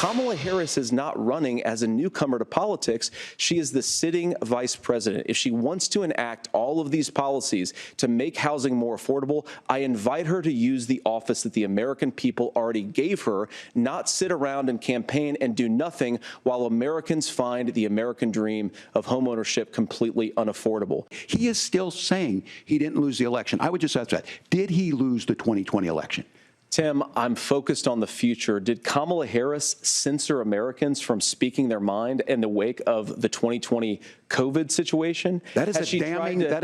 Kamala Harris is not running as a newcomer to politics. She is the sitting vice president. If she wants to enact all of these policies to make housing more affordable, I invite her to use the office that the American people already gave her, not sit around and campaign and do nothing while Americans find the American dream of homeownership completely unaffordable. He is still saying he didn't lose the election. I would just ask that. Did he lose the 2020 election? Tim, I'm focused on the future. Did Kamala Harris censor Americans from speaking their mind in the wake of the 2020 COVID situation? That is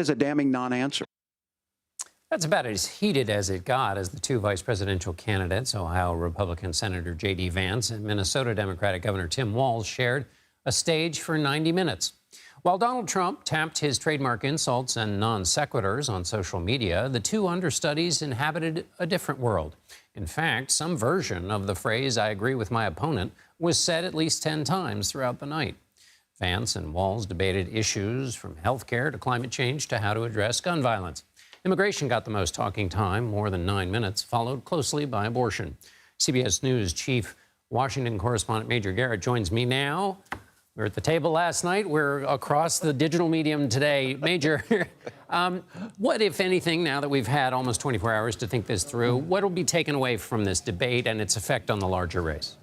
a damning non-answer. That's about as heated as it got as the two vice presidential candidates, Ohio Republican Senator J.D. Vance and Minnesota Democratic Governor Tim Walz, shared a stage for 90 minutes. While Donald Trump tapped his trademark insults and non sequiturs on social media, the two understudies inhabited a different world. In fact, some version of the phrase, "I agree with my opponent," was said at least 10 times throughout the night. Vance and Walz debated issues from health care to climate change to how to address gun violence. Immigration got the most talking time, more than 9 minutes, followed closely by abortion. CBS News chief Washington correspondent Major Garrett joins me now. We were at the table last night. We're across the digital medium today. Major, what, if anything, now that we've had almost 24 hours to think this through, what will be taken away from this debate and its effect on the larger race?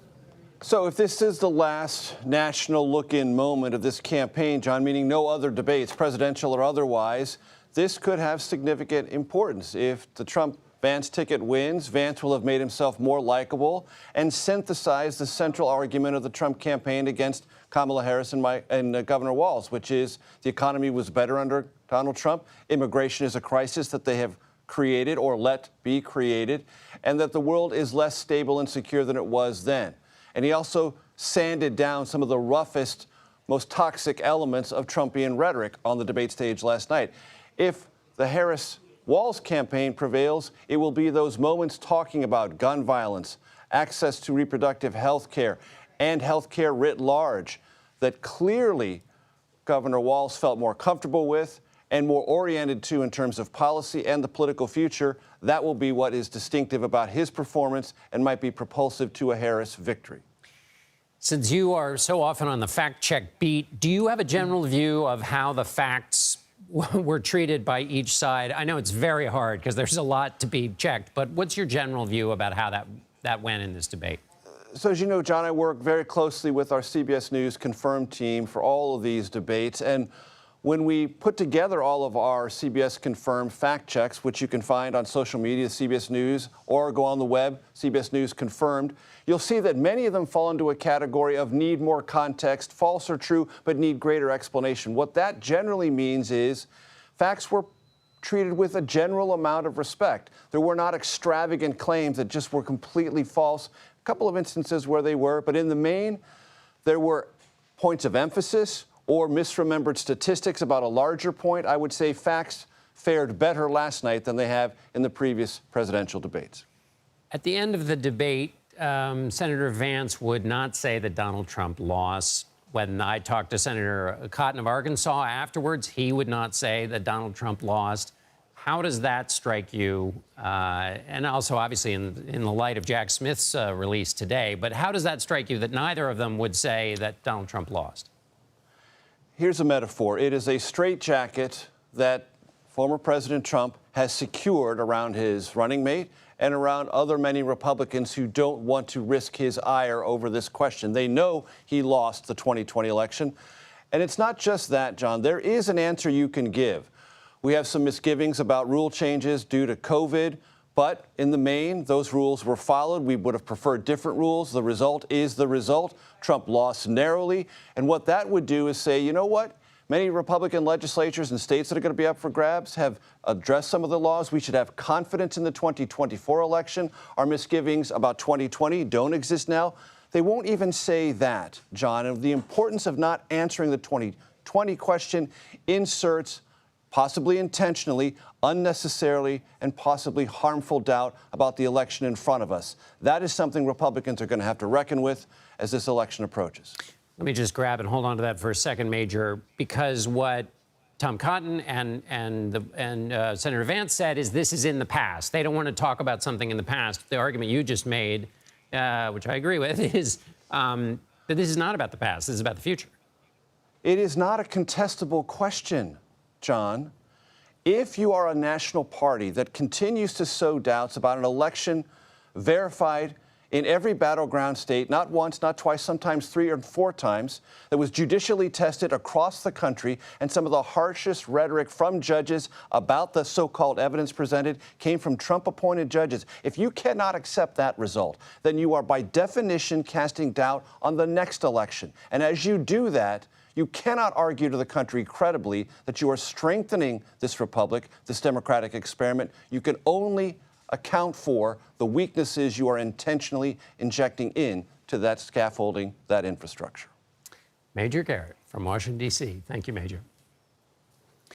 So if this is the last national look-in moment of this campaign, John, meaning no other debates, presidential or otherwise, this could have significant importance. If the Trump-Vance ticket wins, Vance will have made himself more likable and synthesized the central argument of the Trump campaign against Kamala Harris and Governor Walz, which is the economy was better under Donald Trump, immigration is a crisis that they have created or let be created, and that the world is less stable and secure than it was then. And he also sanded down some of the roughest, most toxic elements of Trumpian rhetoric on the debate stage last night. If the Harris-Walz campaign prevails, it will be those moments talking about gun violence, access to reproductive health care, and health care writ large that clearly Governor Walz felt more comfortable with and more oriented to in terms of policy and the political future. That will be what is distinctive about his performance and might be propulsive to a Harris victory. Since you are so often on the fact-check beat, do you have a general view of how the facts were treated by each side? I know it's very hard because there's a lot to be checked, but what's your general view about how that went in this debate? So as you know, John, I work very closely with our CBS News Confirmed team for all of these debates. And when we put together all of our CBS Confirmed fact checks, which you can find on social media, CBS News, or go on the web, CBS News Confirmed, you'll see that many of them fall into a category of need more context, false or true, but need greater explanation. What that generally means is facts were treated with a general amount of respect. There were not extravagant claims that just were completely false. A couple of instances where they were, but in the main, there were points of emphasis or misremembered statistics about a larger point. I would say facts fared better last night than they have in the previous presidential debates. At the end of the debate, Senator Vance would not say that Donald Trump lost. When I talked to Senator Cotton of Arkansas afterwards, he would not say that Donald Trump lost. How does that strike you? And also, obviously, in the light of Jack Smith's release today, but how does that strike you that neither of them would say that Donald Trump lost? Here's a metaphor. It is a straitjacket that former President Trump has secured around his running mate and around other many Republicans who don't want to risk his ire over this question. They know he lost the 2020 election. And it's not just that, John. There is an answer you can give. We have some misgivings about rule changes due to COVID, but in the main, those rules were followed. We would have preferred different rules. The result is the result. Trump lost narrowly. And what that would do is say, you know what? Many Republican legislatures and states that are going to be up for grabs have addressed some of the laws. We should have confidence in the 2024 election. Our misgivings about 2020 don't exist now. They won't even say that, John. And the importance of not answering the 2020 question inserts, possibly intentionally, unnecessarily, and possibly harmful doubt about the election in front of us. That is something Republicans are going to have to reckon with as this election approaches. Let me just grab and hold on to that for a second, Major, because what Tom Cotton and Senator Vance said is this is in the past. They don't want to talk about something in the past. The argument you just made, which I agree with, is But this is not about the past. This is about the future. It is not a contestable question, John. If you are a national party that continues to sow doubts about an election verified in every battleground state, not once, not twice, sometimes 3 or 4 times, that was judicially tested across the country, and some of the harshest rhetoric from judges about the so-called evidence presented came from Trump-appointed judges. If you cannot accept that result, then you are by definition casting doubt on the next election. And as you do that, you cannot argue to the country credibly that you are strengthening this republic, this democratic experiment. You can only account for the weaknesses you are intentionally injecting into that scaffolding, that infrastructure. Major Garrett from Washington, D.C. Thank you, Major.